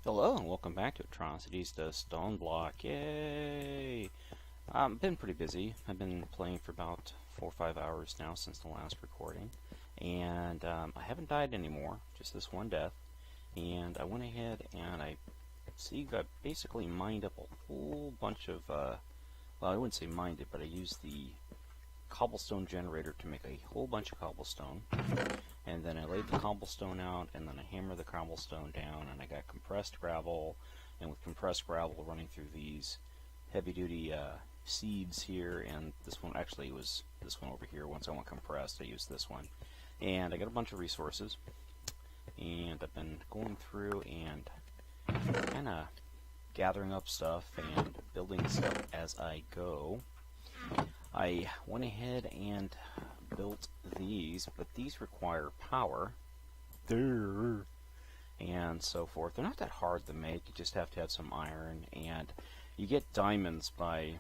Hello and welcome back to Atrocities to Stoneblock. Yay! Been pretty busy. I've been playing for about 4 or 5 hours now since the last recording, and I haven't died anymore, just this one death. And I went ahead and I basically mined up a whole bunch of, well, I wouldn't say mined it, but I used the cobblestone generator to make a whole bunch of cobblestone. And then I laid the cobblestone out, and then I hammered the cobblestone down, and I got compressed gravel, and with compressed gravel running through these heavy-duty seeds here, and this one actually was this one over here. Once I went compressed, I used this one. And I got a bunch of resources, and I've been going through and kind of gathering up stuff and building stuff as I go. I went ahead and built these, but these require power and so forth. They're not that hard to make. You just have to have some iron, and you get diamonds by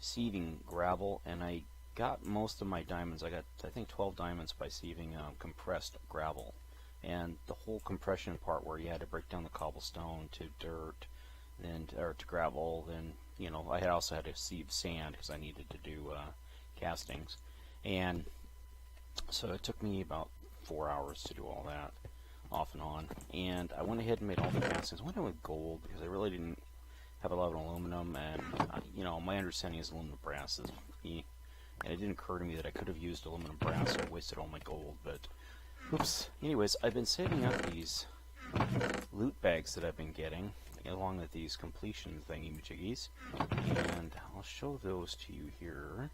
sieving gravel, and I got most of my diamonds. I got, I think, 12 diamonds by sieving compressed gravel. And the whole compression part where you had to break down the cobblestone to dirt, then or to gravel, then you know, I also had to sieve sand because I needed to do castings, and so it took me about 4 hours to do all that, off and on. And I went ahead and made all the castings. I went in with gold because I really didn't have a lot of aluminum, and you know, my understanding is aluminum brass is key, and it didn't occur to me that I could have used aluminum brass, so I wasted all my gold. But oops. Anyways, I've been saving up these loot bags that I've been getting, along with these completion thingy-majiggies, and I'll show those to you here.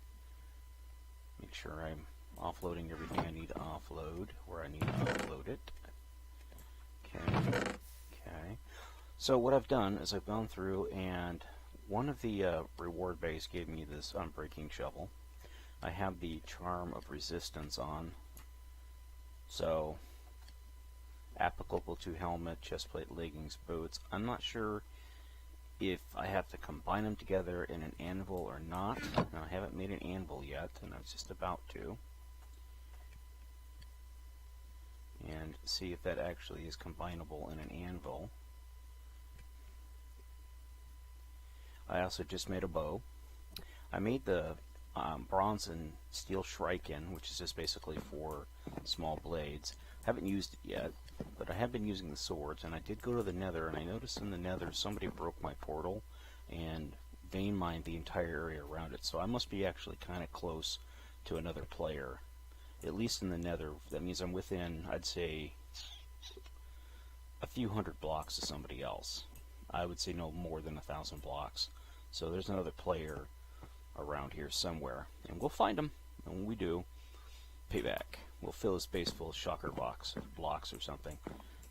Make sure I'm offloading everything I need to offload where I need to offload it. Okay. So what I've done is I've gone through, and one of the reward bags gave me this unbreaking shovel. I have the charm of resistance on, so applicable to helmet, chestplate, leggings, boots. I'm not sure if I have to combine them together in an anvil or not. Now, I haven't made an anvil yet, and I was just about to. And see if that actually is combinable in an anvil. I also just made a bow. I made the bronze and steel shuriken, which is just basically for small blades. Haven't used it yet, but I have been using the swords, and I did go to the nether, and I noticed in the nether somebody broke my portal and vein mined the entire area around it, so I must be actually kind of close to another player, at least in the nether. That means I'm within, I'd say, a few hundred blocks of somebody else. I would say no more than 1,000 blocks. So there's another player around here somewhere, and we'll find him, and when we do, payback. We'll fill his base full of shocker blocks or something,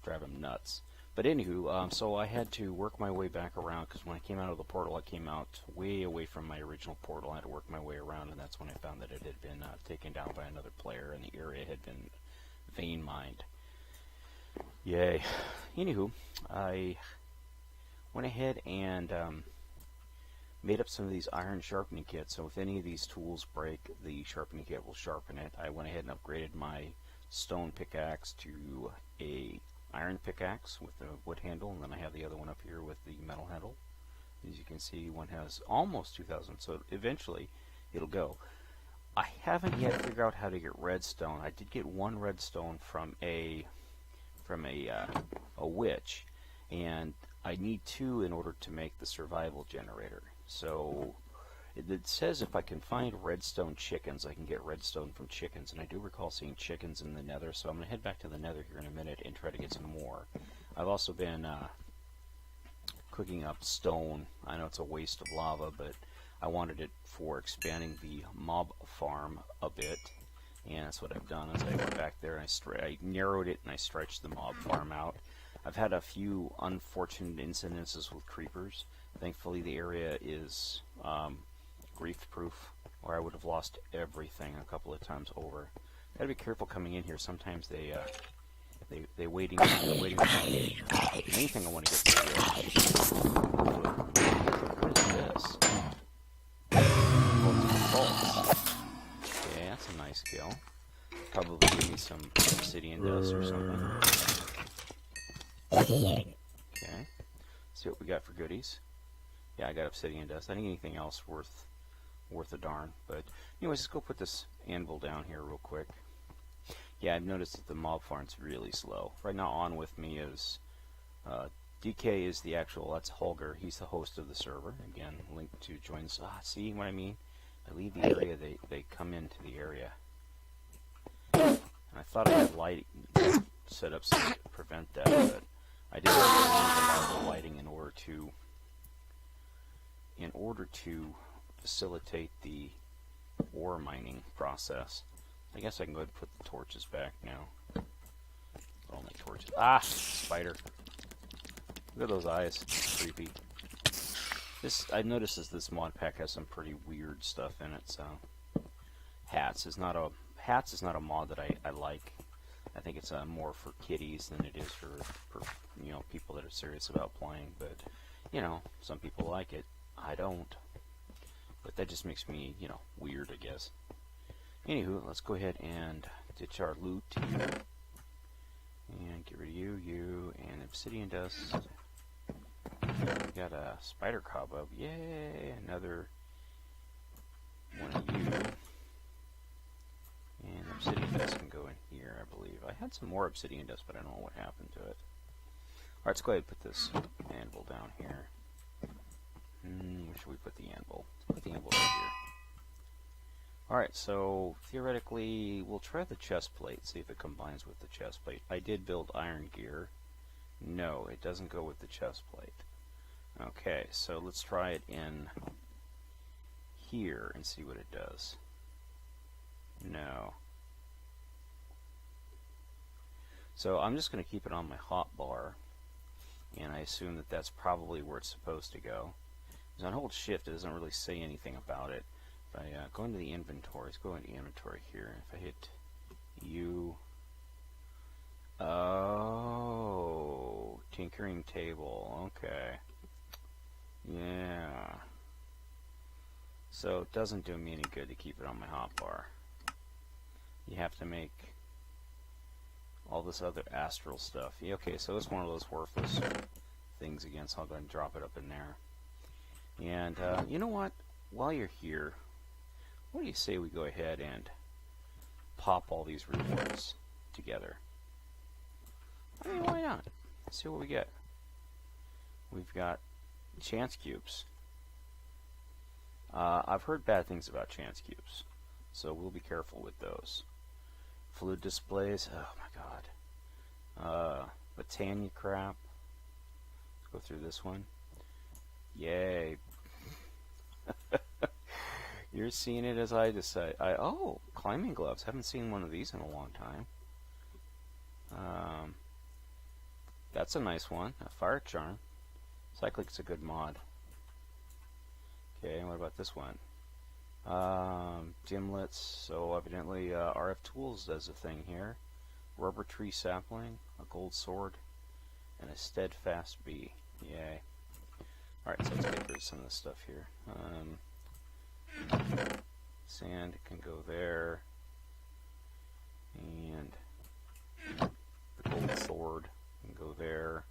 drive him nuts. But anywho, so I had to work my way back around, because when I came out of the portal, I came out way away from my original portal. I had to work my way around, and that's when I found that it had been taken down by another player, and the area had been vein mined. Yay. Anywho, I went ahead and made up some of these iron sharpening kits, so if any of these tools break, the sharpening kit will sharpen it. I went ahead and upgraded my stone pickaxe to a iron pickaxe with a wood handle, and then I have the other one up here with the metal handle. As you can see, one has almost 2,000, so eventually it'll go. I haven't yet figured out how to get redstone. I did get one redstone from a witch, and I need 2 in order to make the survival generator. So it says if I can find redstone chickens, I can get redstone from chickens, and I do recall seeing chickens in the nether, so I'm going to head back to the nether here in a minute and try to get some more. I've also been cooking up stone. I know it's a waste of lava, but I wanted it for expanding the mob farm a bit, and that's what I've done. As I went back there, and I narrowed it and I stretched the mob farm out. I've had a few unfortunate incidences with creepers. Thankfully, the area is grief-proof, or I would have lost everything a couple of times over. Gotta be careful coming in here. Sometimes they waiting for me. Anything I want to get through. What is this? Okay, that's a nice kill. Probably give me some obsidian dust or something. Okay. See what we got for goodies. Yeah, I got obsidian dust. I think anything else worth a darn. But anyways, let's go put this anvil down here real quick. Yeah, I've noticed that the mob farm's really slow. Right now on with me is DK is the actual, that's Holger. He's the host of the server. Again, link to join us. See what I mean? I leave the area, they come into the area. And I thought I had lighting set up so to prevent that, but I didn't really need the lighting in order to facilitate the ore mining process. I guess I can go ahead and put the torches back now. All my torches. Ah, spider. Look at those eyes. It's creepy. I noticed this mod pack has some pretty weird stuff in it. So hats is not a mod that I like. I think it's more for kiddies than it is for people that are serious about playing. But some people like it. I don't. But that just makes me weird, I guess. Anywho, let's go ahead and ditch our loot here. And get rid of you, and obsidian dust. We got a spider cobweb. Yay! Another one of you. And obsidian dust can go in here, I believe. I had some more obsidian dust, but I don't know what happened to it. Alright, let's go ahead and put this anvil down here. Where should we put the anvil? Let's put the anvil right here. Alright, so theoretically, we'll try the chest plate, see if it combines with the chest plate. I did build iron gear. No, it doesn't go with the chest plate. Okay, so let's try it in here and see what it does. No. So I'm just going to keep it on my hotbar, and I assume that that's probably where it's supposed to go. Because on hold shift, it doesn't really say anything about it. If I go into the inventory, let's go into inventory here. If I hit U, oh, tinkering table, okay, yeah. So it doesn't do me any good to keep it on my hotbar. You have to make all this other astral stuff. Yeah, okay, so it's one of those worthless things again, so I'll go ahead and drop it up in there. And you know what? While you're here, what do you say we go ahead and pop all these rewards together? I mean, why not? Let's see what we get. We've got chance cubes. I've heard bad things about chance cubes, so we'll be careful with those. Fluid displays. Oh my god. Botania crap. Let's go through this one. Yay. You're seeing it as I decide. Oh, climbing gloves. Haven't seen one of these in a long time. That's a nice one. A fire charm. Cyclic's a good mod. Okay, and what about this one? Dimlets. So evidently RF Tools does a thing here. Rubber tree sapling, a gold sword, and a steadfast bee. Yay. Alright, so let's get rid of some of this stuff here. Sand can go there. And the gold sword can go there.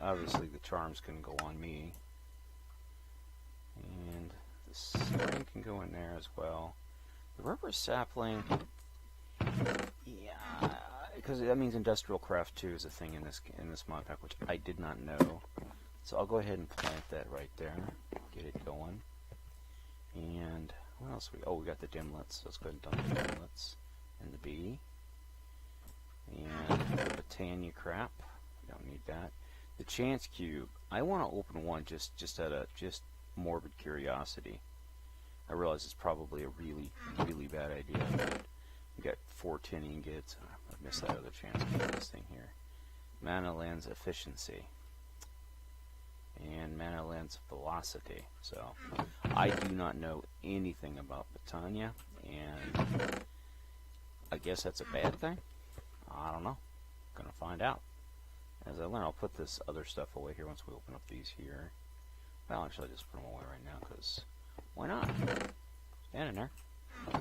Obviously the charms can go on me. And the string can go in there as well. The rubber sapling, yeah, because that means industrial craft 2 is a thing in this mod pack, which I did not know. So I'll go ahead and plant that right there, get it going. And what else we got the dimlets. So let's go ahead and dump the dimlets and the bee. And the Botania crap. We don't need that. The chance cube. I want to open one just out of morbid curiosity. I realize it's probably a really, really bad idea. But we got 4 tin ingots. I missed that other chance for this thing here. Mana lens efficiency. And mana lens velocity. So I do not know anything about Botania, and I guess that's a bad thing. I don't know. Gonna find out as I learn. I'll put this other stuff away here once we open up these here. Well, actually, I'll just put them away right now because why not? Stand in there.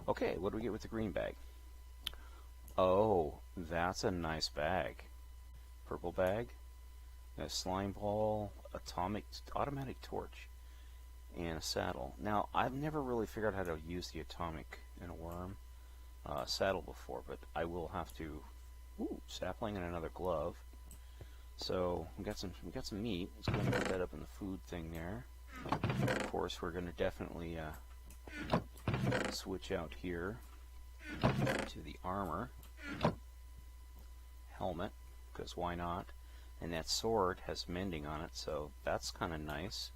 Okay, what do we get with the green bag? Oh, that's a nice bag. purple bag, a slime ball, automatic torch, and a saddle. Now, I've never really figured out how to use the atomic in a worm saddle before, but I will have to. Ooh, sapling and another glove. So we got some meat. Let's go ahead and put that up in the food thing there. Of course, we're going to definitely switch out here to the armor, helmet, because why not? And that sword has mending on it, so that's kind of nice.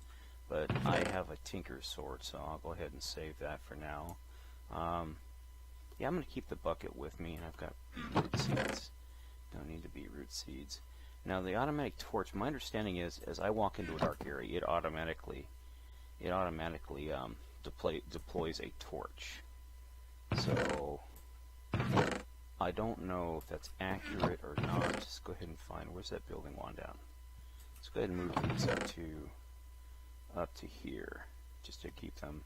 But I have a tinker's sword, so I'll go ahead and save that for now. Yeah, I'm going to keep the bucket with me, and I've got beetroot seeds. Don't need the beetroot seeds. Now, the automatic torch, my understanding is, as I walk into a dark area, it automatically deploys a torch. So, I don't know if that's accurate or not. Let's go ahead and find, where's that building one down? Let's go ahead and move these up to here, just to keep them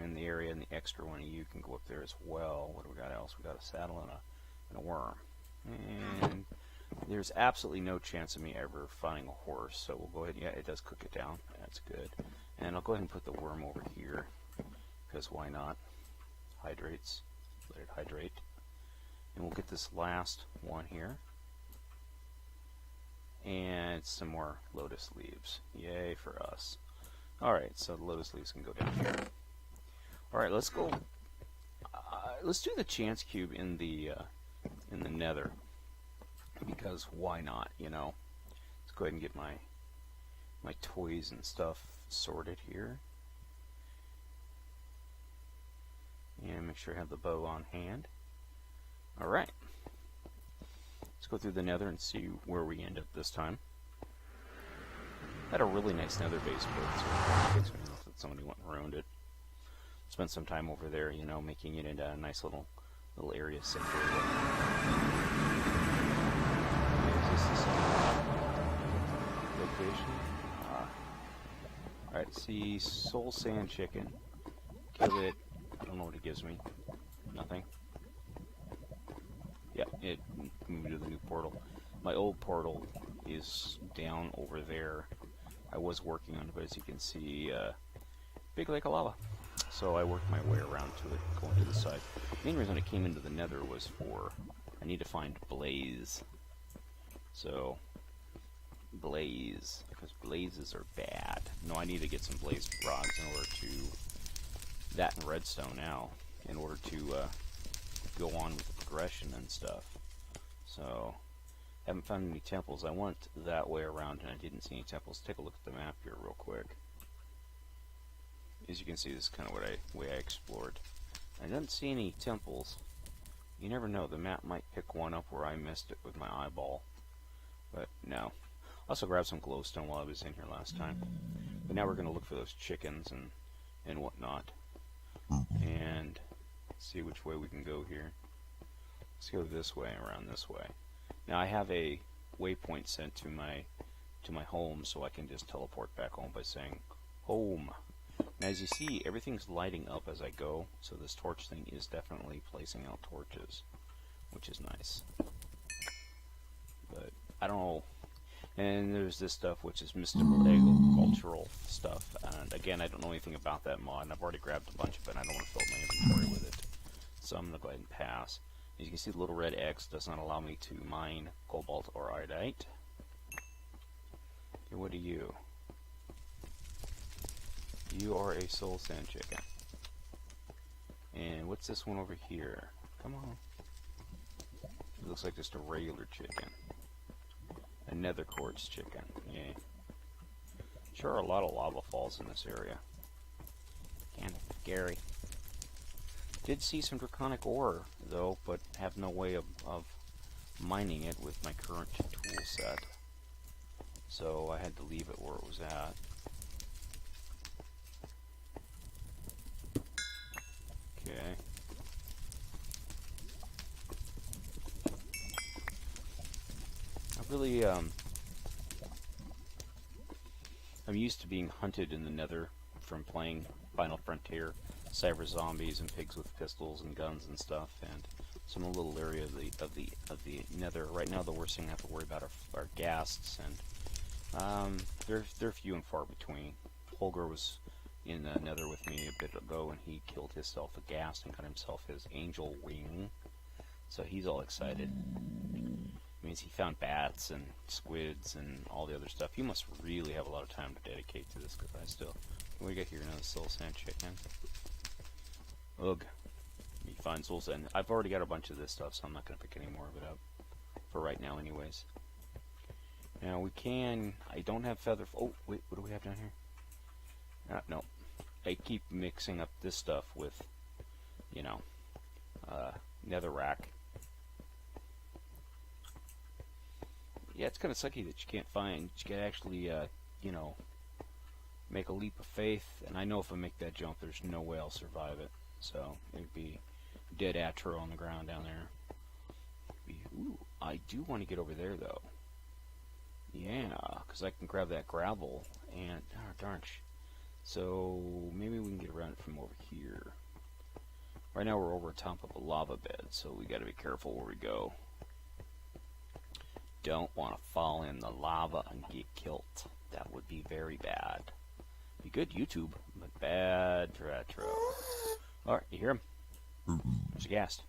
in the area, and the extra one of you can go up there as well. What do we got else? We got a saddle and a worm. And there's absolutely no chance of me ever finding a horse, so we'll go ahead. Yeah, it does cook it down. That's good. And I'll go ahead and put the worm over here, because why not? Hydrates. Let it hydrate. And we'll get this last one here. And some more lotus leaves. Yay for us. Alright, so the lotus leaves can go down here. Alright, let's go. Let's do the chance cube in the nether. Because why not, you know? Let's go ahead and get my toys and stuff sorted here. And make sure I have the bow on hand. Alright. Let's go through the nether and see where we end up this time. Had a really nice nether base built, so it takes me off that somebody went and ruined it. Spent some time over there, you know, making it into a nice little area sector. Is this the same location? Alright, see soul sand chicken. Kill it. I don't know what it gives me. Nothing. Yeah, it moved to the new portal. My old portal is down over there. I was working on it, but as you can see, big lake of lava. So I worked my way around to it, going to the side. The main reason I came into the nether was for, I need to find blaze. So, blaze, because blazes are bad. No, I need to get some blaze rods in order to, that and redstone now, in order to go on with the progression and stuff. So, haven't found any temples. I went that way around and I didn't see any temples. Take a look at the map here real quick. As you can see, this is kind of way I explored. I didn't see any temples. You never know, the map might pick one up where I missed it with my eyeball. But no. Also grabbed some glowstone while I was in here last time. But now we're going to look for those chickens and whatnot. And see which way we can go here. Let's go this way and around this way. Now I have a waypoint sent to my home, so I can just teleport back home by saying home. Now as you see, everything's lighting up as I go, so this torch thing is definitely placing out torches, which is nice. But I don't know. And there's this stuff which is mystical agricultural stuff, and again, I don't know anything about that mod, and I've already grabbed a bunch of it, and I don't want to fill up my inventory with it. So I'm going to go ahead and pass. As you can see, the little red X does not allow me to mine cobalt or iodite. Okay, what are you? You are a soul sand chicken. And what's this one over here? Come on. It looks like just a regular chicken. A nether quartz chicken. Yay. Sure are a lot of lava falls in this area. Kind of scary. Did see some draconic ore, though, but have no way of mining it with my current tool set. So I had to leave it where it was at. Okay. I'm used to being hunted in the nether from playing Final Frontier, cyber zombies and pigs with pistols and guns and stuff, and some little area of the nether. Right now, the worst thing I have to worry about are ghasts, and they're few and far between. Holger was in the nether with me a bit ago, and he killed himself a ghast and got himself his angel wing. So he's all excited. It means he found bats and squids and all the other stuff. He must really have a lot of time to dedicate to this, because I still... What do we got here? Another soul sand chicken. Ugh. You find soul sand. I've already got a bunch of this stuff, so I'm not going to pick any more of it up. For right now, anyways. Now, we can... I don't have feather... Oh, wait, what do we have down here? No. I keep mixing up this stuff with, you know, netherrack. Yeah, it's kind of sucky that you can't find... You can actually, you know, make a leap of faith. And I know if I make that jump, there's no way I'll survive it. So, it'd be dead atro on the ground down there. Ooh, I do want to get over there, though. Yeah, because I can grab that gravel. And, oh, darn. So, maybe we can get around it from over here. Right now we're over top of a lava bed, so we got to be careful where we go. Don't want to fall in the lava and get killed. That would be very bad. Be good YouTube, but bad retro. Alright, you hear him? There's a ghast.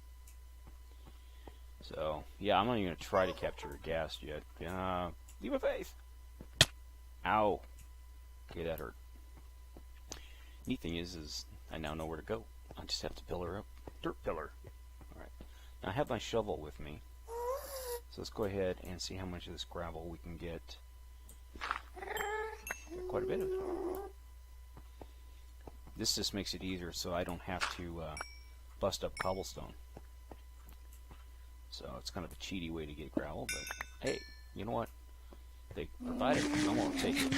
So, yeah, I'm not even going to try to capture a ghast yet. Leap of faith! Ow! Okay, that hurt. Neat thing is I now know where to go. I just have to pillar up. Dirt pillar. Alright. Now I have my shovel with me. So let's go ahead and see how much of this gravel we can get. Got quite a bit of it. This just makes it easier so I don't have to bust up cobblestone. So it's kind of a cheaty way to get gravel, but hey, you know what? They provided it, I'm gonna take it.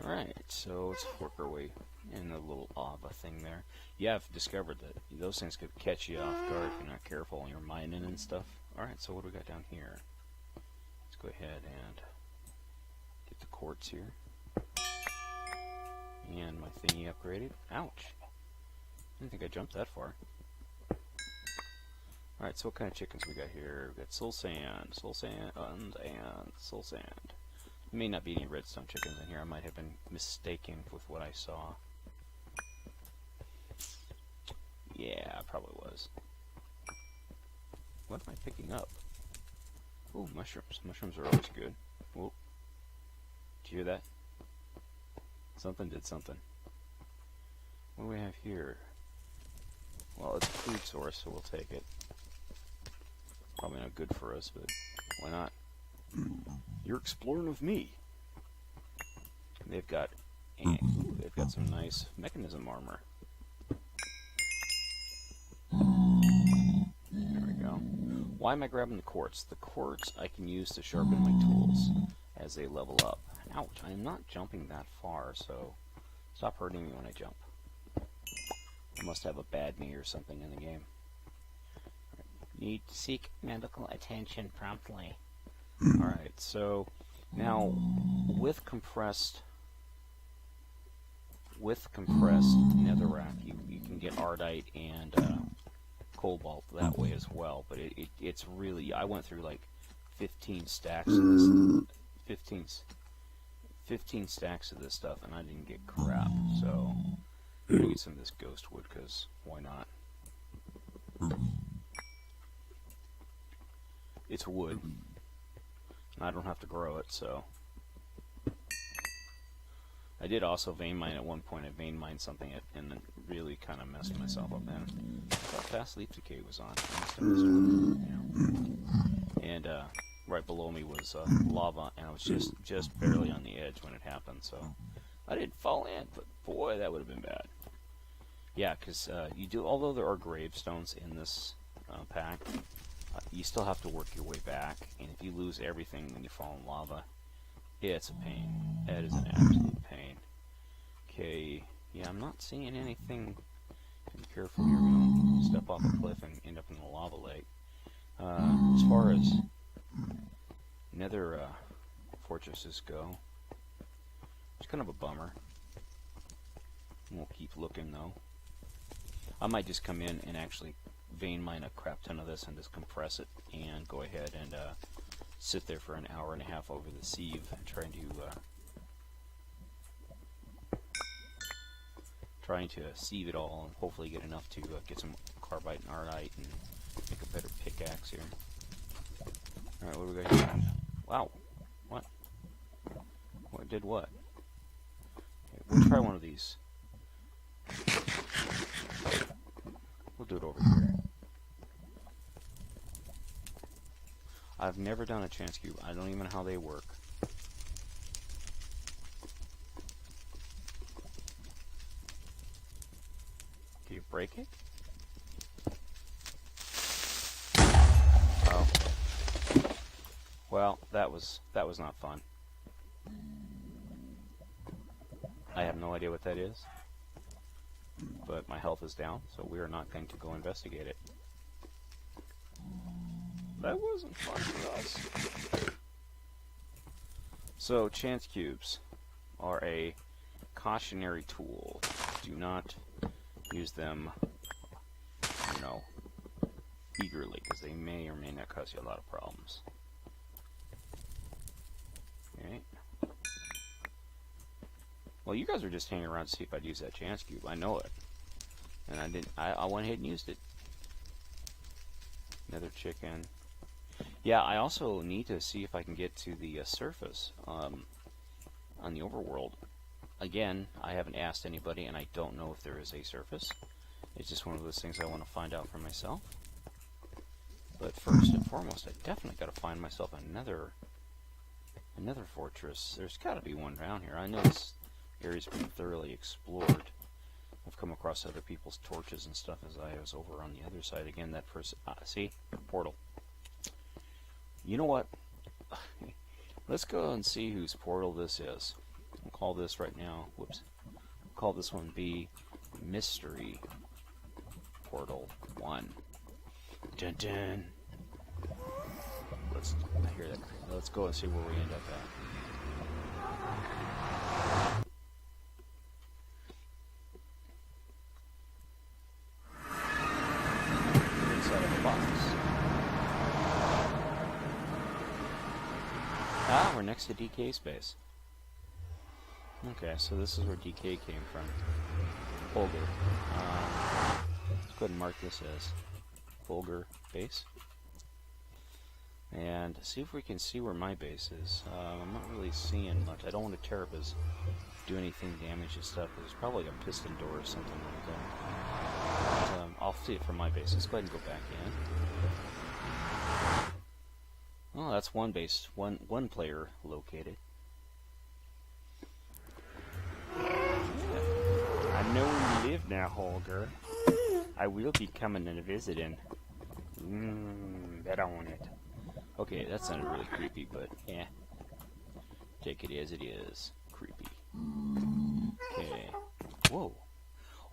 Alright, so let's work our way in the little lava thing there. Yeah, I've discovered that those things could catch you off guard if you're not careful and you're mining and stuff. Alright, so what do we got down here? Let's go ahead and get the quartz here. And my thingy upgraded. Ouch. I didn't think I jumped that far. Alright, so what kind of chickens we got here? We got soul sand, and soul sand. There may not be any redstone chickens in here. I might have been mistaken with what I saw. Yeah, probably was. What am I picking up? Ooh, mushrooms. Mushrooms are always good. Whoa. Did you hear that? Something did something. What do we have here? Well, it's a food source, so we'll take it. Probably not good for us, but why not? You're exploring with me. They've got some nice mechanism armor. There we go. Why am I grabbing the quartz? The quartz I can use to sharpen my tools as they level up. Ouch, I am not jumping that far, so stop hurting me when I jump. I must have a bad knee or something in the game. Need to seek medical attention promptly. Alright, so now with compressed netherrack, you can get ardite and cobalt that way as well, but it's really, I went through like 15 stacks of this 15 stacks of this stuff and I didn't get crap, so I'm gonna get some of this ghost wood because why not? It's wood. I don't have to grow it, so. I did also vein mine at one point. I vein mined something and it really kind of messed myself up then. I thought fast leaf decay was on. And right below me was lava, and I was just barely on the edge when it happened, so I didn't fall in, but boy, that would have been bad. Yeah, because you do, although there are gravestones in this pack, you still have to work your way back, and if you lose everything when you fall in lava, it's a pain. That is an absolute pain. Okay, yeah, I'm not seeing anything. Be careful here, we don't step off a cliff and end up in the lava lake. As far as nether fortresses go, it's kind of a bummer. We'll keep looking though. I might just come in and actually vein mine a crap ton of this and just compress it and go ahead and sit there for an hour and a half over the sieve trying to sieve it all and hopefully get enough to get some carbide and ardite and make a better pickaxe here. Alright, what do we got here? Wow. What? What did what? Okay, we'll try one of these. We'll do it over here. I've never done a chance cube. I don't even know how they work. Do you break it? Oh. Well, that was not fun. I have no idea what that is. But my health is down, so we are not going to go investigate it. That wasn't fun for us. So, chance cubes are a cautionary tool. Do not use them, you know, eagerly, because they may or may not cause you a lot of problems. Okay. Well, you guys were just hanging around to see if I'd use that chance cube. I know it. And I didn't. I went ahead and used it. Another chicken. Yeah, I also need to see if I can get to the surface on the overworld. Again, I haven't asked anybody, and I don't know if there is a surface. It's just one of those things I want to find out for myself. But first and foremost, I definitely got to find myself another fortress. There's got to be one down here. I know this area's been thoroughly explored. I've come across other people's torches and stuff as I was over on the other side. Again, that person... see? Portal. You know what? Let's go and see whose portal this is. We'll call this right now... Whoops. We'll call this one B Mystery Portal 1. Dun dun. I hear that. Let's go and see where we end up at. Inside of a box. Ah, we're next to DK space. Okay, so this is where DK came from. Holger. Let's go ahead and mark this as Holger base. And see if we can see where my base is. I'm not really seeing much. I don't want to tear up his, do anything damage and stuff. There's probably a piston door or something like that. But, I'll see it from my base. Let's go ahead and go back in. Oh, that's one base. One player located. I know where you live now, Holger. I will be coming and visiting. Bet on it. Okay, that sounded really creepy, but yeah. Take it as it is. Creepy. Okay. Whoa.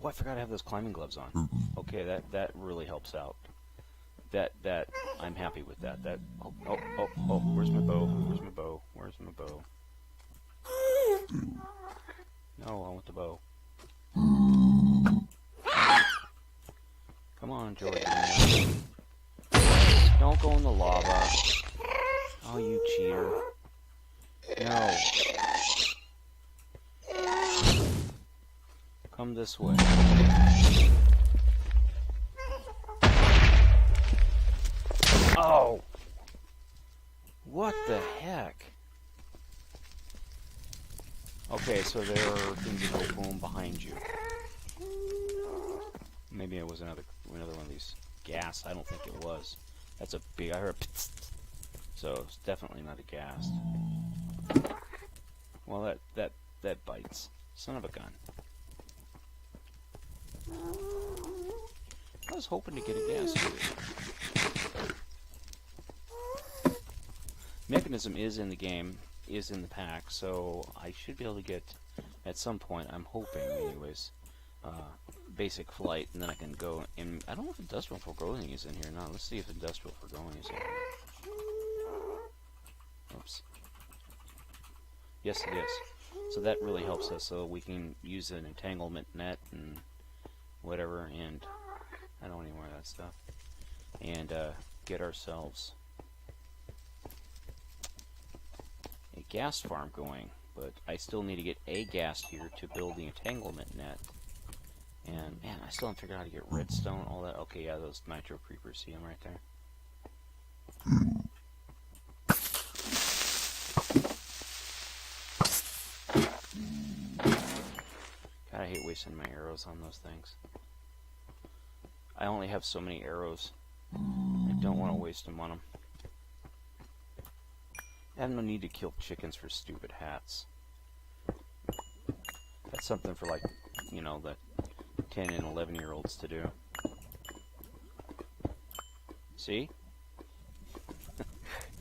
Oh, I forgot I have those climbing gloves on. Okay, that really helps out. That I'm happy with that. Oh, where's my bow? Where's my bow? Where's my bow? No, I want the bow. Come on, Jordan. Don't go in the lava. Oh, you cheater. No. Come this way. Oh! What the heck? Okay, so there are things that go boom behind you. Maybe it was another one of these gas. I don't think it was. That's a big... I heard... So it's definitely not a gas. Well, that bites. Son of a gun. I was hoping to get a gas here. Mechanism is in the game, is in the pack, so I should be able to get, at some point, I'm hoping anyways, basic flight, and then I can go in. I don't know if industrial foregoing is in here or not. Let's see if industrial foregoing is in here. Oops. Yes, it is. So that really helps us, so we can use an entanglement net and whatever, and I don't want any more of that stuff. and get ourselves a gas farm going. But I still need to get a gas here to build the entanglement net. And man, I still haven't figured out how to get redstone, all that. Okay, yeah, those nitro creepers, see them right there. God, I hate wasting my arrows on those things. I only have so many arrows. I don't want to waste them on them. I have no need to kill chickens for stupid hats. That's something for, like, you know, the 10 and 11-year-olds to do. See?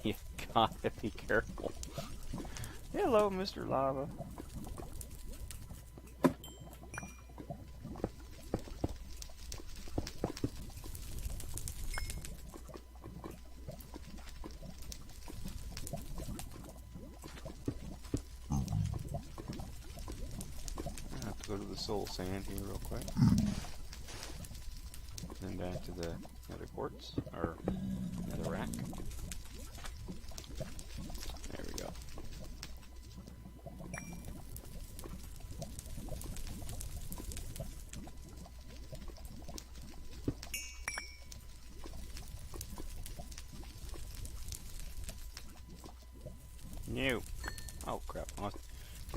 You gotta be careful. Hello, Mr. Lava. Go to the soul sand here real quick. Then back to the nether quartz, or nether rack. There we go. No. Oh crap.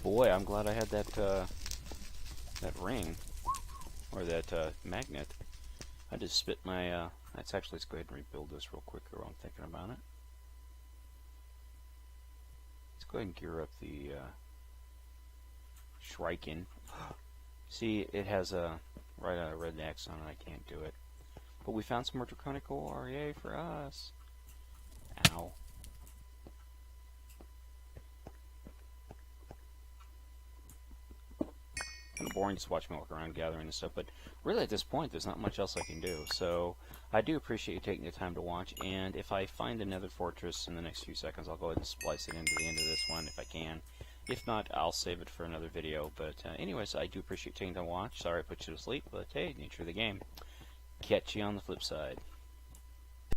Boy, I'm glad I had that that ring, or that magnet. I just spit my, let's go ahead and rebuild this real quick while I'm thinking about it. Let's go ahead and gear up the Shrieking. See, it has a red X on it, I can't do it. But we found some more draconic ore, yay for us. Ow. Kind of boring just watch me walk around gathering and stuff, but really at this point there's not much else I can do. So I do appreciate you taking the time to watch, and if I find another fortress in the next few seconds, I'll go ahead and splice it into the end of this one if I can. If not, I'll save it for another video. But anyways, I do appreciate you taking the time to watch. Sorry I put you to sleep, but hey, nature of the game. Catch you on the flip side.